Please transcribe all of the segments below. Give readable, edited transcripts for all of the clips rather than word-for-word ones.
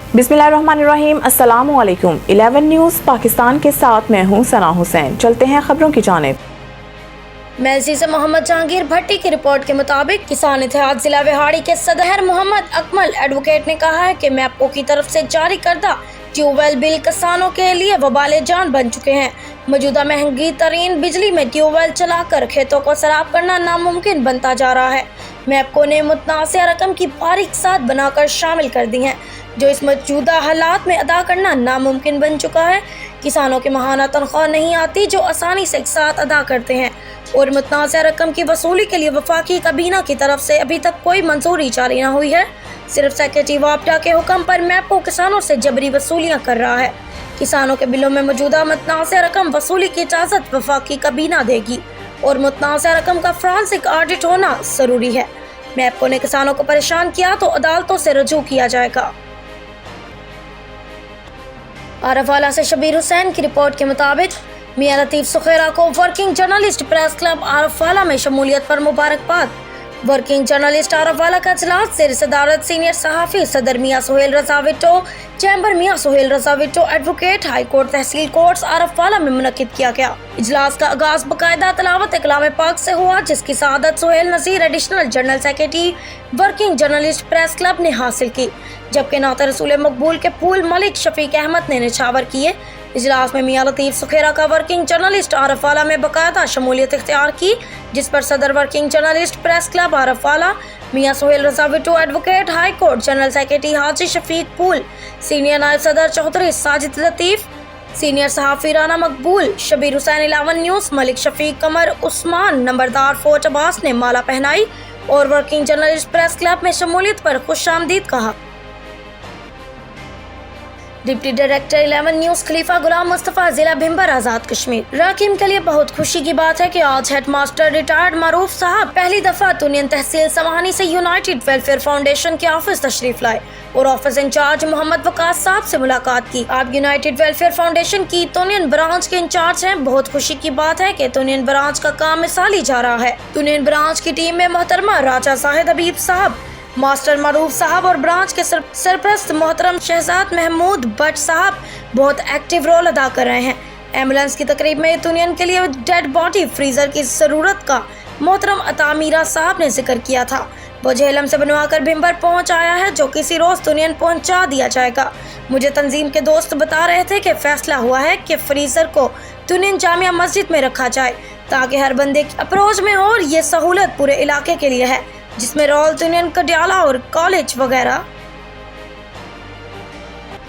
बिस्मिल्लाहिर्रहमानिर्रहीम, अस्सलामुअलैकुम। 11 न्यूज़ पाकिस्तान के साथ मैं हूँ सना हुसैन। चलते हैं खबरों की जानिब। मेलसी से मोहम्मद जहांगीर भट्टी की रिपोर्ट के मुताबिक किसान इत्तेहाद जिला विहाड़ी के सदर मोहम्मद अकमल एडवोकेट ने कहा है कि मैप्को की तरफ से जारी करदा ट्यूबवेल बिल किसानों के लिए वबाले जान बन चुके हैं। मौजूदा महंगी तरीन बिजली में ट्यूबवेल चलाकर खेतों को सराब करना नामुमकिन बनता जा रहा है। मैप्को ने मुतनाज़िया रकम की बारीक सात बनाकर शामिल कर दी हैं, जो इस मौजूदा हालात में अदा करना नामुमकिन बन चुका है। किसानों की माहाना तनख्वाह नहीं आती जो आसानी से एक साथ अदा करते हैं, और मुतनाज़िया रकम की वसूली के लिए वफाकी काबीना की तरफ से अभी तक कोई मंजूरी जारी न हुई है। सिर्फ सेक्रेटरी वापडा के हुक्म पर मैप्को किसानों से जबरी वसूलियाँ कर रहा है। किसानों के बिलों में मौजूदा मुतनाज़िया रकम वसूली की इजाज़त वफाकी काबीना देगी, और मुतनाज़िया रकम का फ्रांसिक ऑडिट होना ज़रूरी है। मैप्को ने किसानों को परेशान किया तो अदालतों से रजू किया जाएगा। आरफवाला से शबीर हुसैन की रिपोर्ट के मुताबिक मियां लतीफ़ सुखेरा को वर्किंग जर्नलिस्ट प्रेस क्लब आरफवाला में शमूलियत पर मुबारकबाद। वर्किंग जर्नलिस्ट आरफवाला का इजलास ज़ेर सदारत सीनियर सहाफ़ी सदर मियां सुहेल रज़ा विट्टो, चैम्बर मियां Suhail Raza Wattoo, advocate, high court, तहसील कोर्ट्स आरफवाला में मुनक्किद किया गया। इजलास का आगाज बाकायदा तलावत कलाम पाक से हुआ, जिसकी Saadat Suhail Nazir additional general secretary working journalist press club ने हासिल की, जबकि नात रसूल मकबूल के फूल मलिक शफीक अहमद ने निछावर किए। इजलास में मियां लतीफ़ सुखेरा का वर्किंग जर्नलिस्ट आरफवाला में बाकायदा शमूलियत इख्तियार की, जिस पर सदर working journalist press club Arifwala मियां Suhail Raza Wattoo, advocate, high court, general secretary हाजी शफीक फूल, सीनियर नायब सदर चौधरी साजिद लतीफ़, सीनियर सहाफ़ी राना मकबूल, शबीर हुसैन 11 न्यूज़, मलिक शफीक, कमर उस्मान, नंबरदार फोर्ट अब्बास ने माला पहनाई और वर्किंग जर्नलिस्ट प्रेस क्लब में शमूलियत पर खुशामदीद कहा। डिप्टी डायरेक्टर 11 न्यूज़ खलीफा गुलाम मुस्तफ़ा, जिला भिम्बर, आज़ाद कश्मीर। राकीम के लिए बहुत खुशी की बात है कि आज हेडमास्टर रिटायर्ड मारूफ साहब पहली दफा तुनियन तहसील समानी से यूनाइटेड वेलफेयर फाउंडेशन के ऑफिस तशरीफ लाए और ऑफिस इंचार्ज मोहम्मद वकास साहब से मुलाकात की। आप यूनाइटेड वेलफेयर फाउंडेशन की तुनियन ब्रांच के इंचार्ज हैं। बहुत खुशी की बात है कि तुनियन ब्रांच का काम मिसाली जा रहा है। तुनियन ब्रांच की टीम में मोहतरमा राजा साहिद हबीब साहब, मास्टर मारूफ साहब और ब्रांच के सरप्रस्त मोहतरम शहजाद महमूद भट्ट साहब बहुत एक्टिव रोल अदा कर रहे हैं। एम्बुलेंस की तकरीब में तुनियन के लिए डेड बॉडी फ्रीजर की ज़रूरत का मोहतरम अता मीरा साहब ने जिक्र किया था। वो झेलम से बनवाकर भिम्बर पहुंच आया है, जो किसी रोज़ तुनियन पहुंचा दिया जाएगा। मुझे तंजीम के दोस्त बता रहे थे कि फैसला हुआ है कि फ्रीजर को तुनियन जामिया मस्जिद में रखा जाए, ताकि हर बंदे की अप्रोच में हो, और ये सहूलत पूरे इलाके के लिए है, जिसमें रॉयल तुनियन, कडियाला और कॉलेज वगैरह।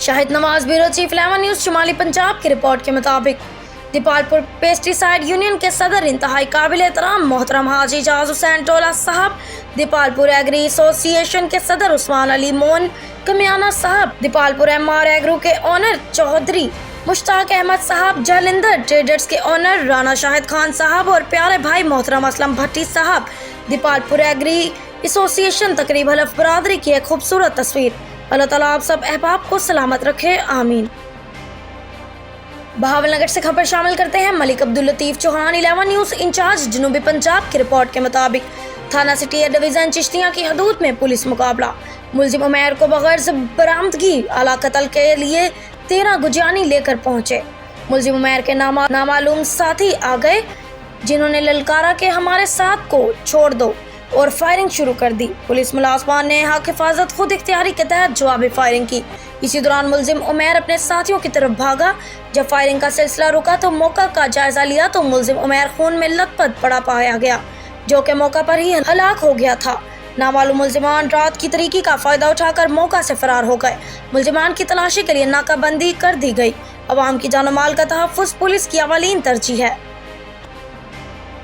Shahid Nawaz, bureau chief 11 news, शुमाली पंजाब की रिपोर्ट के मुताबिक दीपालपुर पेस्टिसाइड यूनियन के सदर इंतहाई काबिल एहतराम मोहतरम हाजी जाज हुसैन टोला साहब, दीपालपुर एग्री एसोसिएशन के सदर उस्मान अली मोन कमियाना साहब, दीपालपुर MR एग्रो के ऑनर चौधरी मुश्ताक अहमद साहब, जलिंदर ट्रेडर्स के ऑनर राना शाहिद खान साहब और प्यारे भाई मोहतरम असलम भट्टी साहब, दीपालपुर एग्री एसोसिएशन तकरीब हलफ बरादरी की एक खूबसूरत तस्वीर। अल्लाह ताला आप सब अहबाब को सलामत रखे, आमीन। बहावलनगर से खबर शामिल करते हैं। मलिक अब्दुल लतीफ़ चौहान 11 न्यूज़ इंचार्ज जनूबी पंजाब की रिपोर्ट के मुताबिक थाना सिटी ए डिवीज़न चिश्तियाँ की हदूद में पुलिस मुकाबला। मुलजिम उमैर को बगैर बरामदगी आला कत्ल के लिए 13 गुजियानी लेकर पहुंचे। मुलजिम उमैर के नामालूम साथी आ गए, जिन्होंने ललकारा के हमारे साथ को छोड़ दो और फायरिंग शुरू कर दी। पुलिस मुलाजमान ने हक हिफाजत खुद इख्तियारी के तहत जवाबी फायरिंग की। इसी दौरान मुलजिम उमैर अपने साथियों की तरफ भागा। जब फायरिंग का सिलसिला रुका तो मौका का जायजा लिया तो मुलजिम उमैर खून में लथपथ पड़ा पाया गया, जो कि मौका पर ही हलाक हो गया था। नामालूम मुलजिमान रात की तरीकी का फायदा उठाकर मौका से फरार हो गए। मुलजिमान की तलाशी के लिए नाकाबंदी कर दी गई। अवाम की जान माल का तहफ़्फ़ुज़ पुलिस की अवलीन तरजीह है।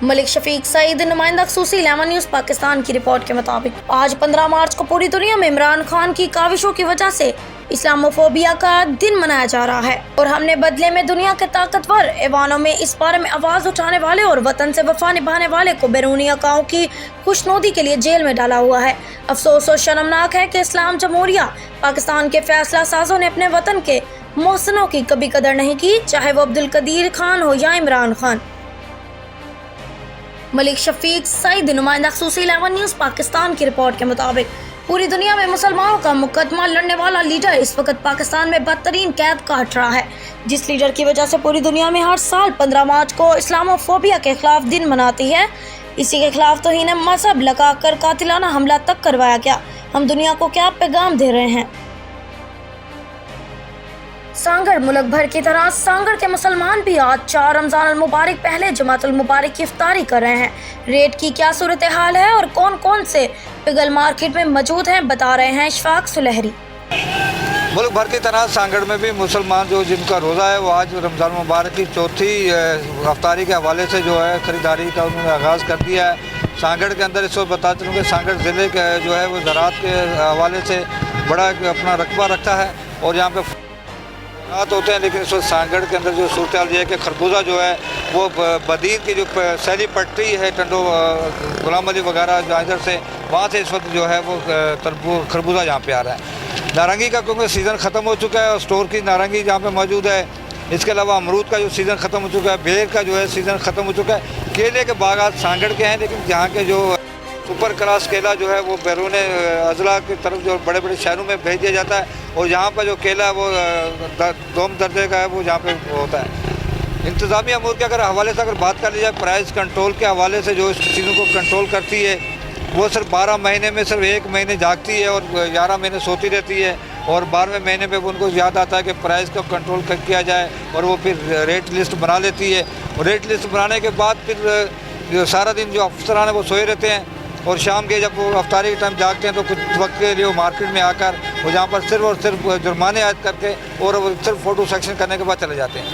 मलिक शफीक सईद, नुमाइंदा ख़ुसूसी 11 न्यूज़ पाकिस्तान की रिपोर्ट के मुताबिक आज 15 मार्च को पूरी दुनिया में इमरान खान की काविशों की वजह से इस्लामोफोबिया का दिन मनाया जा रहा है, और हमने बदले में दुनिया के ताकतवर ऐवानों में इस बारे में आवाज़ उठाने वाले और वतन से वफा निभाने वाले को बैरूनी अकाओं की खुशनुदी के लिए जेल में डाला हुआ है। अफसोस और शर्मनाक है कि इस्लाम जमहूरिया पाकिस्तान के फैसला साजों ने अपने वतन के मोहसिनों की कभी कदर नहीं की, चाहे वो अब्दुल कदीर खान हो या इमरान खान। मलिक शफीक सईद, नुमाइंदा ख़ुसूसी 11 न्यूज़ पाकिस्तान की रिपोर्ट के मुताबिक पूरी दुनिया में मुसलमानों का मुकदमा लड़ने वाला लीडर इस वक्त पाकिस्तान में बदतरीन कैद काट रहा है, जिस लीडर की वजह से पूरी दुनिया में हर साल 15 मार्च को इस्लामोफोबिया के खिलाफ दिन मनाती है। इसी के खिलाफ तो इन्हें मजहब लगाकर कातिलाना हमला तक करवाया गया। हम दुनिया को क्या पैगाम दे रहे हैं? सांगड़ मुल्क भर की तरह सांगड़ के मुसलमान भी आज 4 रमजान अल मुबारक पहले जमात अल मुबारक की इफ्तारी कर रहे हैं। रेट की क्या सूरत हाल है और कौन कौन से पिगल मार्केट में मौजूद हैं, बता रहे हैं इशफाक सुलहरी। मुल्क भर की तरह सांगड़ में भी मुसलमान जो जिनका रोज़ा है वो आज रमज़ान मुबारक की चौथी अफ्तारी के हवाले से जो है ख़रीदारी का उन्होंने आगाज़ कर दिया है। सांगड़ के अंदर इस वक्त बता चलूँ कि सांगड़ ज़िले के जो है वो ज़राअत के हवाले से बड़ा अपना रकबा रखता है और यहाँ पे रात होते हैं, लेकिन इस वक्त सांगड़ के अंदर जो सूरत हाल ये है कि खरबूजा जो है वो बदीन की जो सैली पट्टी है टंडो गुलाम अली वगैरह इधर से वहाँ से इस वक्त जो है वो खरबूजा यहाँ पे आ रहा है। नारंगी का क्योंकि सीज़न ख़त्म हो चुका है और स्टोर की नारंगी जहाँ पे मौजूद है। इसके अलावा अमरूद का जो सीज़न ख़त्म हो चुका है, बेर का जो है सीज़न ख़त्म हो चुका है। केले के बागात सांगड़ के हैं, लेकिन यहाँ के जो सुपर क्लास केला जो है वो बैरून अजला की तरफ जो बड़े बड़े शहरों में भेज दिया जाता है और यहाँ पर जो केला है वो दोम दर्जे का है वो यहाँ पे होता है। इंतज़ामी अमूर के अगर हवाले से अगर बात कर ली जाए, प्राइस कंट्रोल के हवाले से जो इस चीज़ों को कंट्रोल करती है वो सिर्फ 12 महीने में सिर्फ 1 महीने जागती है और 11 महीने सोती रहती है और 12वें महीने में उनको याद आता है कि प्राइस का कंट्रोल किया जाए और वो फिर रेट लिस्ट बना लेती है। और रेट लिस्ट बनाने के बाद फिर सारा दिन जो अफसरान है वो सोए रहते हैं और शाम के जब वो अफ्तारी के टाइम जागते हैं तो कुछ वक्त के लिए वो मार्केट में आकर वो जहाँ पर सिर्फ और सिर्फ जुर्माने आयद करके और वो सिर्फ फ़ोटो सेक्शन करने के बाद चले जाते हैं।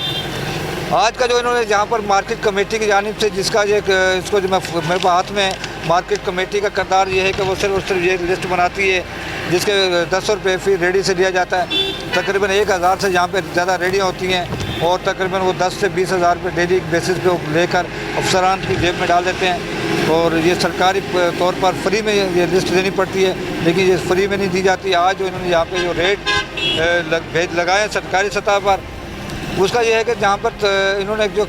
आज का जो इन्होंने जहाँ पर मार्केट कमेटी की जानिब से जिसका ये इसको जो मेरे हाथ में मार्केट कमेटी का किरदार ये है कि वो सिर्फ और सिर्फ ये लिस्ट बनाती है जिसके 10 रुपये फ़ी रेडी से लिया जाता है। तकरीबन 1000 से यहाँ पे ज़्यादा रेडियाँ होती हैं और तकरीबन वो 10 से 20 हज़ार रुपये डेली बेसिस पे लेकर अफसरान की जेब में डाल देते हैं और ये सरकारी तौर पर फ्री में ये लिस्ट देनी पड़ती है, लेकिन ये फ्री में नहीं दी जाती। आज जो इन्होंने यहाँ पे जो रेट लगाए सरकारी सतह पर उसका ये है कि जहाँ पर इन्होंने जो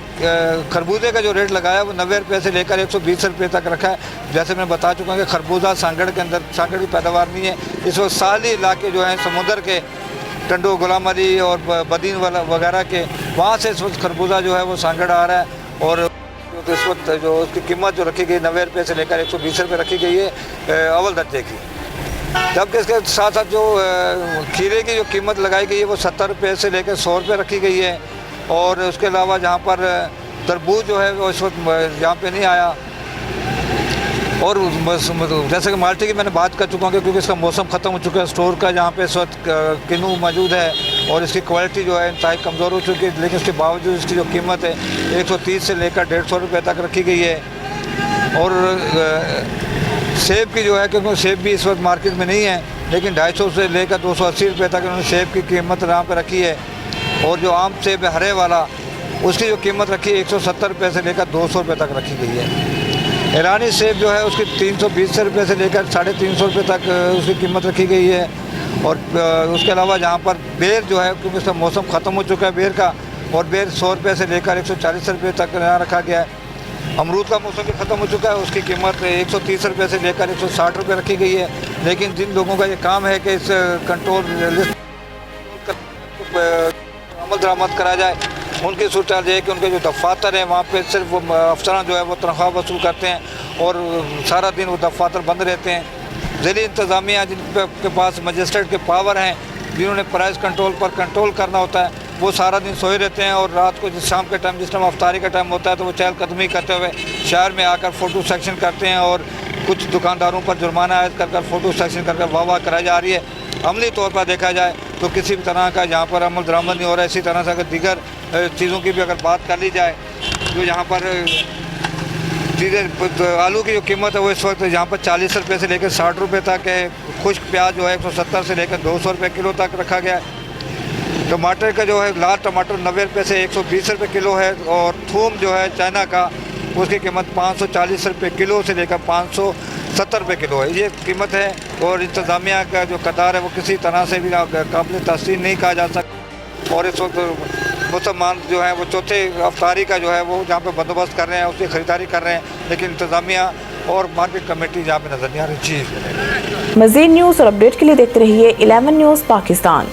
खरबूजे का जो रेट लगाया वो 90 रुपये से लेकर 120 रुपये तक रखा है। जैसे मैं बता चुका हूँ कि खरबूजा सांगड़ के अंदर सांगड़ की पैदावार नहीं है। इस वक्त साली इलाके जो हैं समुद्र के टंडो गुलाम अली और बदीन वगैरह के वहाँ से इस वक्त खरबूजा जो है वो सांगड़ आ रहा है और इस वक्त जो उसकी कीमत जो रखी गई 90 रुपये से लेकर 120 रुपये रखी गई है अव्वल दर्जे की। जबकि इसके साथ साथ जो खीरे की जो कीमत लगाई गई है वो 70 रुपये से लेकर 100 रुपये रखी गई है और उसके अलावा जहाँ पर तरबूज जो है वो इस वक्त यहाँ पे नहीं आया। और जैसे कि माल्टे की मैंने बात कर चुका हूँ क्योंकि इसका मौसम ख़त्म हो चुका है। स्टोर का जहाँ पे इस वक्त किन्नू मौजूद है और इसकी क्वालिटी जो है इंतहाई कमज़ोर हो चुकी है, लेकिन उसके बावजूद इसकी जो कीमत है 130 से लेकर 150 रुपये तक रखी गई है। और सेब की जो है क्योंकि सेब भी इस वक्त मार्केट में नहीं है, लेकिन 250 से लेकर 280 रुपये तक इन्होंने सेब की कीमत यहाँ पर रखी है। और जो आम सेब है हरे वाला उसकी जो कीमत रखी है 170 रुपये से लेकर 200 रुपये तक रखी गई है। ईरानी सेब जो है उसकी 320 रुपये से लेकर 350 रुपये तक उसकी कीमत रखी गई है। और उसके अलावा जहाँ पर बेर जो है क्योंकि इसका मौसम ख़त्म हो चुका है बेर का और बेर 100 रुपये से लेकर 140 रुपये तक यहाँ रखा गया है। अमरूद का मौसम भी ख़त्म हो चुका है, उसकी कीमत 130 रुपये से लेकर 160 रुपये रखी गई है। लेकिन जिन लोगों का ये काम है कि इस कंट्रोल लिस्ट अमल दरामद करा जाए उनकी सूरत हाल है कि उनके जो दफातर हैं वहाँ पे सिर्फ अफसरान जो है वो तनख्वाह वसूल करते हैं और सारा दिन वो दफातर बंद रहते हैं। ज़िली इंतज़ामिया जिनके पास मजिस्ट्रेट के पावर हैं, जिन्होंने प्राइस कंट्रोल पर कंट्रोल करना होता है, वो सारा दिन सोए रहते हैं और रात को शाम के टाइम जिस टाइम अफ्तारी का टाइम होता है तो वो चहलकदमी करते हुए शहर में आकर फ़ोटो सेक्शन करते हैं और कुछ दुकानदारों पर जुर्माना आयद कर फ़ोटो सेक्शन कर वाह कराई जा रही है। अमली तौर पर देखा जाए तो किसी भी तरह का यहाँ पर अमल दरामद नहीं हो रहा है। इसी तरह से अगर दीगर चीज़ों की भी अगर बात कर ली जाए जो यहाँ पर चीज़ें आलू की जो कीमत है वो इस वक्त यहाँ पर 40 रुपये से लेकर 60 रुपये तक है। खुश्क प्याज जो है 170 से लेकर 200 रुपये किलो तक रखा गया है। टमाटर का जो है लाल टमाटर 90 रुपये से 120 रुपये किलो है और थूम जो है चाइना का उसकी कीमत 540 रुपये किलो से लेकर 570 रुपये किलो है। ये कीमत है और इंतज़ामिया का जो कतार है वो किसी तरह से भी काबिल तस्लीम नहीं कहा जा सकता। और इस वक्त मुसलमान जो है वो चौथे अफ्तारी का जो है वो जहाँ पे बंदोबस्त कर रहे हैं उसकी ख़रीदारी कर रहे हैं, लेकिन इंतज़ामिया और मार्केट कमेटी जहाँ पे नज़र नहीं आ रही चीज़। मज़ीद न्यूज़ और अपडेट के लिए देखते रहिए 11 न्यूज़ पाकिस्तान।